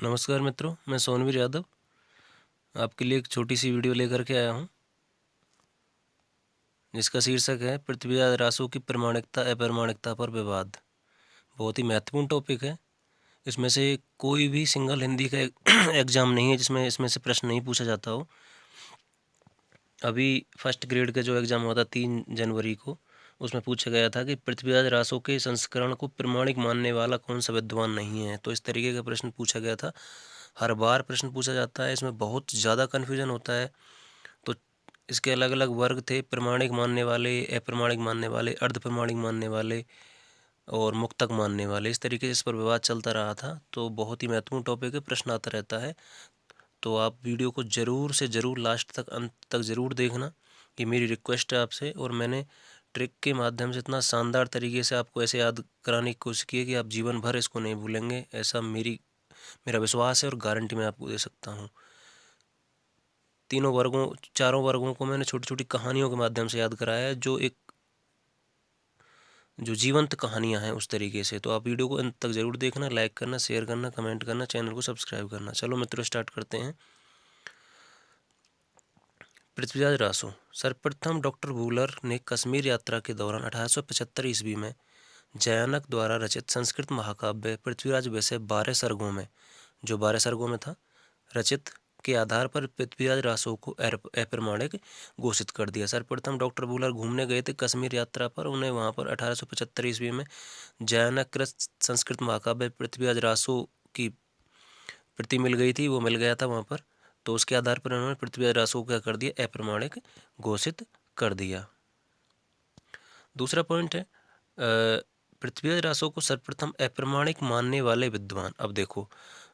नमस्कार मित्रों, मैं सोनवीर यादव आपके लिए एक छोटी सी वीडियो लेकर के आया हूं, जिसका शीर्षक है पृथ्वीराज रासो की प्रमाणिकता अप्रमाणिकता पर विवाद। बहुत ही महत्वपूर्ण टॉपिक है। इसमें से कोई भी सिंगल हिंदी का एग्ज़ाम नहीं है जिसमें इसमें से प्रश्न नहीं पूछा जाता हो। अभी फर्स्ट ग्रेड का जो एग्ज़ाम हुआ था 3 जनवरी को, उसमें पूछा गया था कि पृथ्वीराज रासो के संस्करण को प्रमाणिक मानने वाला कौन सा विद्वान नहीं है। तो इस तरीके का प्रश्न पूछा गया था। हर बार प्रश्न पूछा जाता है, इसमें बहुत ज़्यादा कन्फ्यूजन होता है। तो इसके अलग अलग वर्ग थे, प्रमाणिक मानने वाले, अप्रमाणिक मानने वाले, अर्ध प्रमाणिक मानने वाले और मुक्तक मानने वाले। इस तरीके से इस पर विवाद चलता रहा था। तो बहुत ही महत्वपूर्ण टॉपिक है, प्रश्न आता रहता है। तो आप वीडियो को ज़रूर से ज़रूर लास्ट तक, अंत तक ज़रूर देखना, ये मेरी रिक्वेस्ट है आपसे। और मैंने ट्रिक के माध्यम से इतना शानदार तरीके से आपको ऐसे याद कराने की कोशिश की है कि आप जीवन भर इसको नहीं भूलेंगे, ऐसा मेरा विश्वास है और गारंटी मैं आपको दे सकता हूँ। चारों वर्गों को मैंने छोटी छोटी कहानियों के माध्यम से याद कराया है, जो जीवंत कहानियां हैं उस तरीके से। तो आप वीडियो को अंत तक ज़रूर देखना, लाइक करना, शेयर करना, कमेंट करना, चैनल को सब्सक्राइब करना। चलो मित्रों, स्टार्ट करते हैं। पृथ्वीराज रासो। सर्वप्रथम डॉक्टर वूलर ने कश्मीर यात्रा के दौरान 1875 ईस्वी में जयानक द्वारा रचित संस्कृत महाकाव्य पृथ्वीराज वैसे 12 सर्गों में, जो 12 सर्गों में था, रचित के आधार पर पृथ्वीराज रासो को अप्रमाणिक घोषित कर दिया। सर्वप्रथम डॉक्टर वूलर घूमने गए थे कश्मीर यात्रा पर। उन्हें वहाँ पर 1875 ईस्वी में जयानकृत संस्कृत महाकाव्य पृथ्वीराज रासो की प्रति मिल गई थी, वो मिल गया था वहाँ पर। तो उसके आधार पर उन्होंने पृथ्वीराज रासो को क्या कर दिया, अप्रमाणिक घोषित कर दिया। दूसरा पॉइंट है पृथ्वीराज रासो को सर्वप्रथम अप्रमाणिक मानने वाले विद्वान। अब देखो,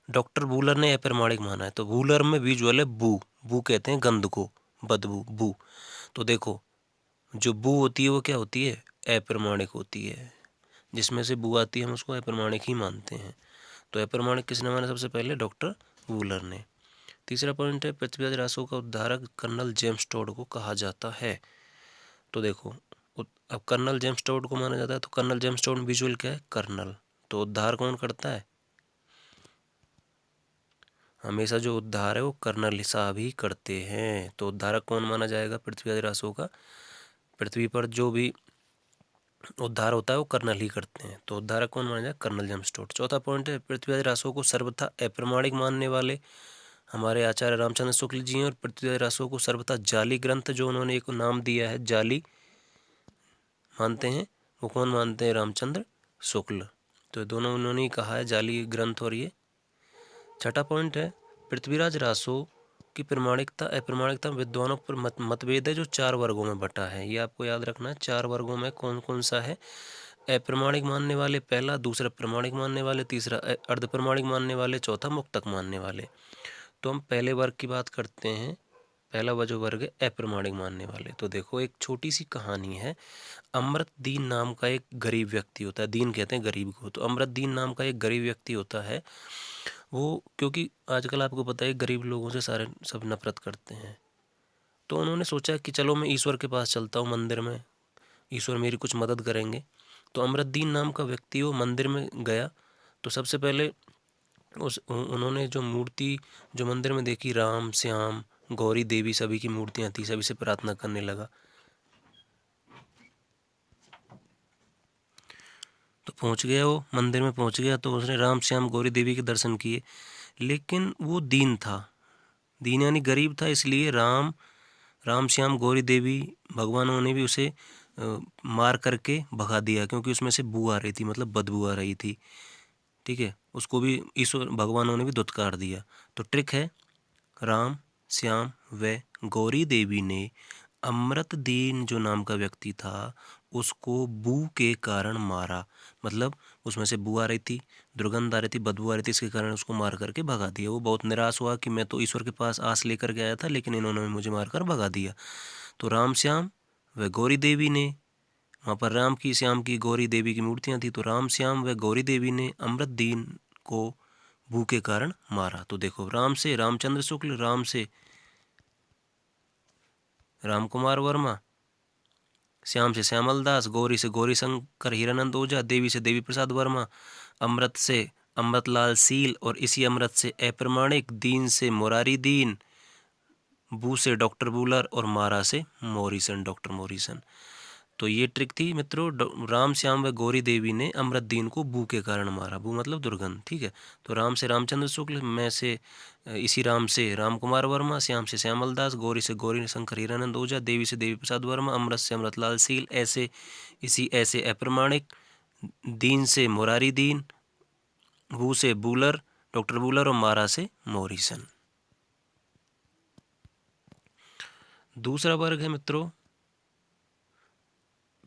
डॉक्टर वूलर ने अप्रमाणिक माना है, तो वूलर में विजुअल है बू। बू कहते हैं गंध को, बदबू, बू। तो देखो, जो बू होती है वो क्या होती है, अप्रमाणिक होती है। जिसमें से बू आती है हम उसको अप्रमाणिक ही मानते हैं। तो अप्रमाणिक किसने माना सबसे पहले, डॉक्टर वूलर ने। तीसरा पॉइंट है पृथ्वीराज रासो का उद्धारक कर्नल जेम्स टोड को कहा जाता है। तो देखो, अब कर्नल जेम्स टोड को माना जाता है, तो कर्नल जेम्स टोड विजुअल क्या है, कर्नल। तो उद्धार कौन करता है, हमेशा जो उद्धार है वो कर्नल साहब ही करते हैं। तो उद्धारक कौन माना जाएगा पृथ्वीराज रासो का, पृथ्वी पर जो भी उद्धार होता है वो कर्नल ही करते हैं। तो उद्धारक कौन माना जाएगा, कर्नल जेम्स टोड। चौथा पॉइंट है पृथ्वीराज रासो को सर्वथा अप्रमाणिक मानने वाले हमारे आचार्य रामचंद्र शुक्ल जी हैं। और पृथ्वीराज रासो को सर्वथा जाली ग्रंथ, जो उन्होंने एक नाम दिया है जाली मानते हैं, वो कौन मानते हैं, रामचंद्र शुक्ल। तो दोनों उन्होंने ही कहा है, जाली ग्रंथ। और ये छठा पॉइंट है पृथ्वीराज रासो की प्रमाणिकता अप्रमाणिकता विद्वानों पर मतभेद है, जो 4 वर्गों में बटा है। ये आपको याद रखना है, 4 वर्गों में कौन कौन सा है। अप्रमाणिक मानने वाले पहला, दूसरा प्रमाणिक मानने वाले, तीसरा अर्ध प्रमाणिक मानने वाले, चौथा मुक्तक मानने वाले। तो हम पहले वर्ग की बात करते हैं। पहला वह जो वर्ग है अप्रमाणिक मानने वाले। तो देखो, एक छोटी सी कहानी है। अमृत दीन नाम का एक गरीब व्यक्ति होता है, दीन कहते हैं गरीब को। तो अमृत दीन नाम का एक गरीब व्यक्ति होता है। वो, क्योंकि आजकल आपको पता है गरीब लोगों से सारे सब नफरत करते हैं, तो उन्होंने सोचा कि चलो मैं ईश्वर के पास चलता हूँ मंदिर में, ईश्वर मेरी कुछ मदद करेंगे। तो अमृतदीन नाम का व्यक्ति वो मंदिर में गया। तो सबसे पहले उन्होंने जो मूर्ति जो मंदिर में देखी, राम श्याम गौरी देवी सभी की मूर्तियाँ थी, सभी से प्रार्थना करने लगा। तो पहुंच गया, वो मंदिर में पहुंच गया, तो उसने राम श्याम गौरी देवी के दर्शन किए। लेकिन वो दीन था, दीन यानी गरीब था, इसलिए राम श्याम गौरी देवी भगवानों ने भी उसे मार करके भगा दिया, क्योंकि उसमें से बू आ रही थी, मतलब बदबू आ रही थी। ठीक है, उसको भी ईश्वर भगवानों ने भी धुतकार दिया। तो ट्रिक है, राम श्याम व गौरी देवी ने अमृतदीन जो नाम का व्यक्ति था उसको बू के कारण मारा। मतलब उसमें से बू आ रही थी, दुर्गंध आ रही थी, बदबू आ रही थी, इसके कारण उसको मार करके भगा दिया। वो बहुत निराश हुआ कि मैं तो ईश्वर के पास आस लेकर के आया था, लेकिन इन्होंने मुझे मारकर भगा दिया। तो राम श्याम व गौरी देवी ने, वहाँ पर राम की, श्याम की, गौरी देवी की मूर्तियाँ थी, तो राम श्याम व गौरी देवी ने अमृतदीन को बू के कारण मारा। तो देखो, राम से रामचंद्र शुक्ल, राम से राम कुमार वर्मा, श्याम से श्यामल दास, गौरी से गौरी शंकर हीरानंद ओझा, देवी से देवी प्रसाद वर्मा, अमृत से अमृतलाल सील और इसी अमृत से अप्रमाणिक, दीन से मुरारी दीन, बू से डॉक्टर बूलर और मारा से मॉरिसन, डॉक्टर मॉरिसन। तो ये ट्रिक थी मित्रों। राम श्याम व गौरी देवी ने अमृतदीन को बू के कारण मारा। बू मतलब दुर्गंध, ठीक है। तो राम से रामचंद्र शुक्ल, मैं से इसी राम से राम कुमार वर्मा, श्याम से श्यामल दास, गौरी से गौरी शंकर हीरानंद ओझा, देवी से देवी प्रसाद वर्मा, अमृत से अमृतलाल सील, ऐसे इसी ऐसे अप्रमाणिक, दीन से मुरारी दीन, बू से बूलर, डॉक्टर बूलर और मारा से मॉरिसन। दूसरा वर्ग है मित्रों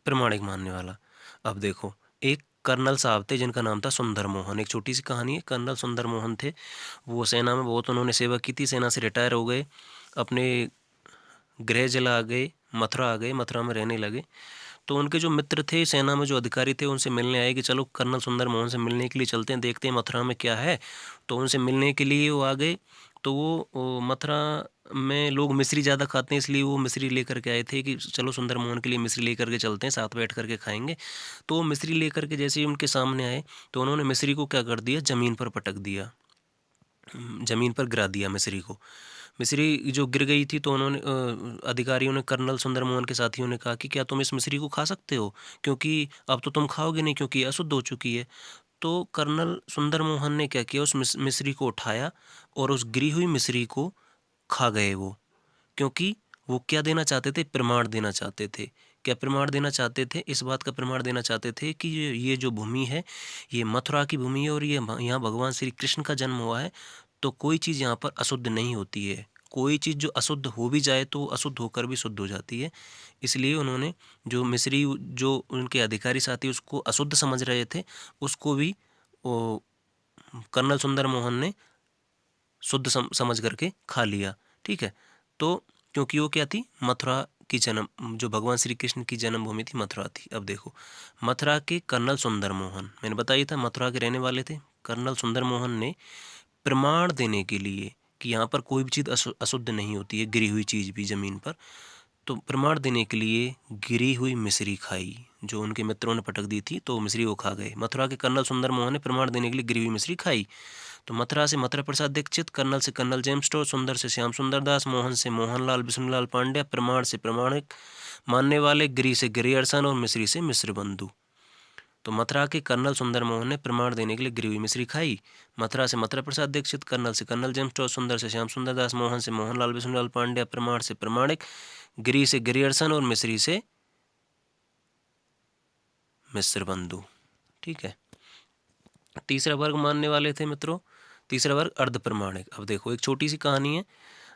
प्रमाणिक मानने वाला। अब देखो, एक कर्नल साहब थे जिनका नाम था सुंदर मोहन। एक छोटी सी कहानी है। कर्नल सुंदर मोहन थे, वो सेना में बहुत उन्होंने सेवा की थी। सेना से रिटायर हो गए, अपने गृह जिला आ गए, मथुरा आ गए, मथुरा में रहने लगे। तो उनके जो मित्र थे सेना में, जो अधिकारी थे, उनसे मिलने आए कि चलो कर्नल सुंदर मोहन से मिलने के लिए चलते हैं, देखते हैं मथुरा में क्या है। तो उनसे मिलने के लिए वो आ गए। तो वो मथुरा में लोग मिश्री ज़्यादा खाते हैं, इसलिए वो मिश्री लेकर के आए थे कि चलो सुंदर मोहन के लिए मिश्री लेकर के चलते हैं, साथ बैठ करके खाएंगे। तो वो मिश्री लेकर के जैसे ही उनके सामने आए तो उन्होंने मिश्री को क्या कर दिया, ज़मीन पर पटक दिया, ज़मीन पर गिरा दिया मिश्री को। मिश्री जो गिर गई थी तो उन्होंने अधिकारियों ने, कर्नल सुंदर मोहन के साथियों ने कहा कि क्या तुम इस मिश्री को खा सकते हो, क्योंकि अब तो तुम खाओगे नहीं, क्योंकि अशुद्ध हो चुकी है। तो कर्नल सुंदर मोहन ने क्या किया, उस मिश्री को उठाया और उस गिरी हुई मिश्री को खा गए वो। क्योंकि वो क्या देना चाहते थे, प्रमाण देना चाहते थे। क्या प्रमाण देना चाहते थे, इस बात का प्रमाण देना चाहते थे कि ये जो भूमि है ये मथुरा की भूमि है और ये यहाँ भगवान श्री कृष्ण का जन्म हुआ है। तो कोई चीज़ यहाँ पर अशुद्ध नहीं होती है। कोई चीज़ जो अशुद्ध हो भी जाए तो अशुद्ध होकर भी शुद्ध हो जाती है। इसलिए उन्होंने जो मिस्री, जो उनके अधिकारी साथी उसको अशुद्ध समझ रहे थे, उसको भी कर्नल सुंदर मोहन ने शुद्ध समझ करके खा लिया, ठीक है। तो क्योंकि वो क्या थी, मथुरा की जन्म, जो भगवान श्री कृष्ण की जन्मभूमि थी मथुरा थी। अब देखो, मथुरा के कर्नल सुंदर मोहन, मैंने बताया था मथुरा के रहने वाले थे। कर्नल सुंदर मोहन ने प्रमाण देने के लिए कि यहाँ पर कोई भी चीज़ अशुद्ध नहीं होती है, गिरी हुई चीज़ भी ज़मीन पर, तो प्रमाण देने के लिए गिरी हुई मिश्री खाई, जो उनके मित्रों ने पटक दी थी, तो मिश्री वो खा गए। मथुरा के कर्नल सुंदर मोहन ने प्रमाण देने के लिए गिरी हुई मिश्री खाई। तो मथुरा से मथुरा प्रसाद दीक्षित, कर्नल से कर्नल जेम्स टो, सुंदर से श्याम सुंदर दास, मोहन से मोहनलाल विष्णुलाल पांड्या, प्रमाण से प्रमाणिक मानने वाले, गिरी से गिरी अरसन और मिश्री से मिश्र बंधु। तो मथुरा के कर्नल सुंदर मोहन ने प्रमाण देने के लिए गिरी हुई मिश्री खाई। मथुरा से मथुरा प्रसाद दीक्षित, कर्नल से कर्नल जेम्स टो, सुंदर से श्याम सुंदर दास, मोहन से मोहनलाल विष्णुलाल पांड्या, प्रमाण से प्रमाणिक, गिरी से गिरी अरसन और मिश्री से मिश्र बंधु, ठीक है। तीसरा वर्ग मानने वाले थे मित्रों, तीसरा वर्ग अर्ध प्रमाणिक। अब देखो, एक छोटी सी कहानी है।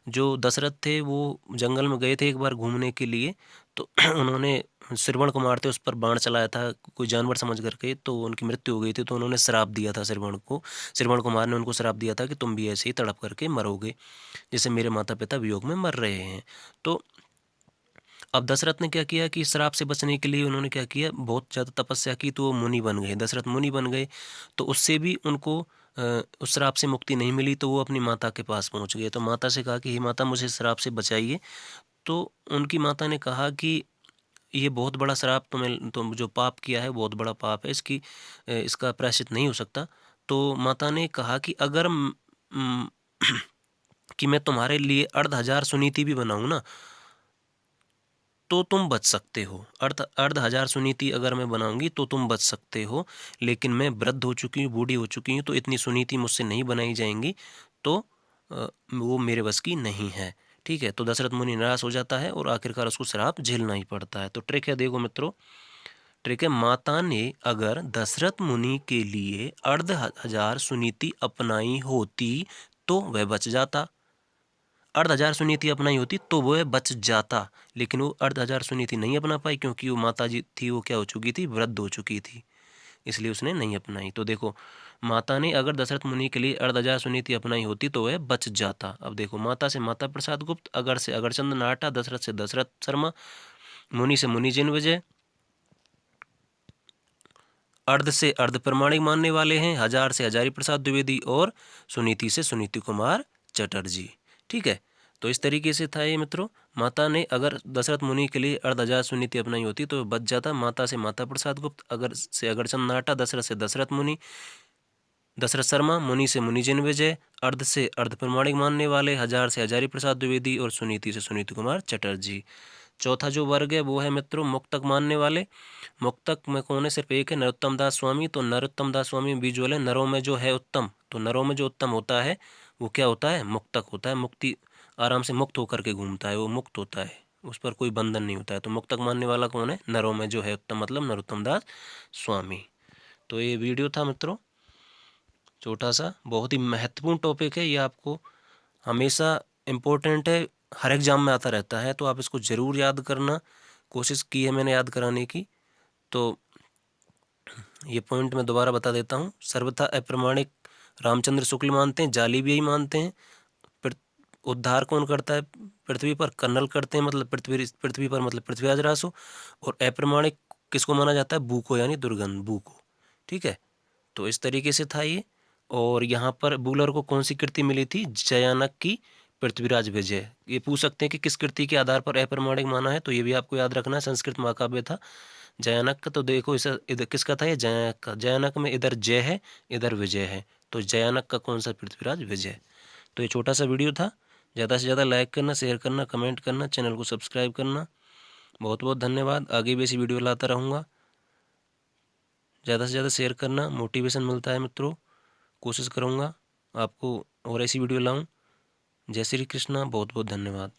जो दशरथ थे वो जंगल में गए थे एक बार घूमने के लिए, तो उन्होंने श्रवण कुमार थे, उस पर बाण चलाया था कोई जानवर समझ करके, तो उनकी मृत्यु हो गई थी। तो उन्होंने श्राप दिया था श्रवण को, श्रवण कुमार ने उनको श्राप दिया था कि तुम भी ऐसे ही तड़प करके मरोगे जैसे मेरे माता पिता वियोग में मर रहे हैं। तो अब दशरथ ने क्या किया कि श्राप से बचने के लिए उन्होंने क्या किया, बहुत ज़्यादा तपस्या की, तो वो मुनि बन गए, दशरथ मुनि बन गए। तो उससे भी उनको उस श्राप से मुक्ति नहीं मिली, तो वो अपनी माता के पास पहुंच गए। तो माता से कहा कि हे माता, मुझे श्राप से बचाइए। तो उनकी माता ने कहा कि ये बहुत बड़ा श्राप, तुम जो पाप किया है बहुत बड़ा पाप है, इसका प्रायश्चित नहीं हो सकता। तो माता ने कहा कि अगर कि मैं तुम्हारे लिए 1,500 सुनीति भी बनाऊं ना, तो तुम बच सकते हो। 1,500 सुनीति अगर मैं बनाऊंगी तो तुम बच सकते हो, लेकिन मैं वृद्ध हो चुकी हूँ, बूढ़ी हो चुकी हूँ, तो इतनी सुनीति मुझसे नहीं बनाई जाएंगी, तो वो मेरे बस की नहीं है, ठीक है। तो दशरथ मुनि निराश हो जाता है और आखिरकार उसको श्राप झेलना ही पड़ता है। तो ट्रिक है, देखो मित्रों, ट्रिक है, माता ने अगर दशरथ मुनि के लिए 1,500 सुनीति अपनाई होती तो वह बच जाता, 1,500 सुनीति अपनाई होती तो वह बच जाता। लेकिन वो 1,500 सुनीति नहीं अपना पाई, क्योंकि वो माता जी थी, वो क्या हो चुकी थी, वृद्ध हो चुकी थी, इसलिए उसने नहीं अपनाई। तो देखो, माता ने अगर दशरथ मुनि के लिए 1,500 सुनीति अपनाई होती तो वह बच जाता। अब देखो, माता से माता प्रसाद गुप्त, अगर से अगरचंद नाटा, दशरथ से दशरथ शर्मा, मुनि से मुनि जिन विजय, अर्ध से अर्ध प्रमाणिक मानने वाले हैं, हजार से हजारी प्रसाद द्विवेदी और सुनीति से सुनीति कुमार चटर्जी, ठीक है। तो इस तरीके से था ये मित्रों। माता ने अगर दशरथ मुनि के लिए 1,500 सुनीति अपनाई होती तो बच जाता। माता से माता प्रसाद गुप्त, अगर से अगरचंद नाटा, दशरथ से दशरथ मुनि, दशरथ शर्मा, मुनि से मुनिजन विजय, अर्ध से अर्ध प्रमाणिक मानने वाले, हजार से हजारी प्रसाद द्विवेदी और सुनीति से सुनीति कुमार चटर्जी। चौथा जो वर्ग है वो है मित्रों मुक्तक मानने वाले। मुक्तक में कौन है? सिर्फ एक है, नरोत्तम दास स्वामी। तो नरोत्तम दास स्वामी बीजुअल है। नरों में जो है उत्तम, तो नरों में जो उत्तम होता है वो क्या होता है? मुक्तक होता है। मुक्ति, आराम से मुक्त होकर के घूमता है, वो मुक्त होता है, उस पर कोई बंधन नहीं होता है। तो मुक्तक मानने वाला कौन है? नरों में जो है उत्तम, मतलब नरोत्तम दास स्वामी। तो ये वीडियो था मित्रों, छोटा सा, बहुत ही महत्वपूर्ण टॉपिक है ये, आपको हमेशा इम्पोर्टेंट है, हर एग्जाम में आता रहता है, तो आप इसको ज़रूर याद करना। कोशिश की है मैंने याद कराने की। तो ये पॉइंट मैं दोबारा बता देता हूँ। सर्वथा अप्रमाणिक रामचंद्र शुक्ल मानते हैं, जाली भी यही मानते हैं। उद्धार कौन करता है पृथ्वी पर? कर्नल करते हैं, मतलब पृथ्वी पर मतलब पृथ्वीराज रासो। और अप्रमाणिक किसको माना जाता है? बू को, यानी दुर्गंध, बू को। ठीक है, तो इस तरीके से था ये। और यहाँ पर बूलर को कौन सी कृति मिली थी? जयानक की पृथ्वीराज विजय। ये पूछ सकते हैं कि किस कृति के आधार पर अप्रमाणिक माना है, तो ये भी आपको याद रखना है। संस्कृत महाकाव्य था जयानक का। तो देखो इसे, इधर किसका था ये? जयानक का। जयानक में इधर जय है, इधर विजय है, तो जयानक का कौन सा? पृथ्वीराज विजय। तो ये छोटा सा वीडियो था। ज़्यादा से ज़्यादा लाइक करना, शेयर करना, कमेंट करना, चैनल को सब्सक्राइब करना। बहुत बहुत धन्यवाद। आगे भी ऐसी वीडियो लाता रहूँगा। ज़्यादा से ज़्यादा शेयर करना, मोटिवेशन मिलता है मित्रों। कोशिश करूँगा आपको और ऐसी वीडियो लाऊं। जय श्री कृष्णा। बहुत बहुत धन्यवाद।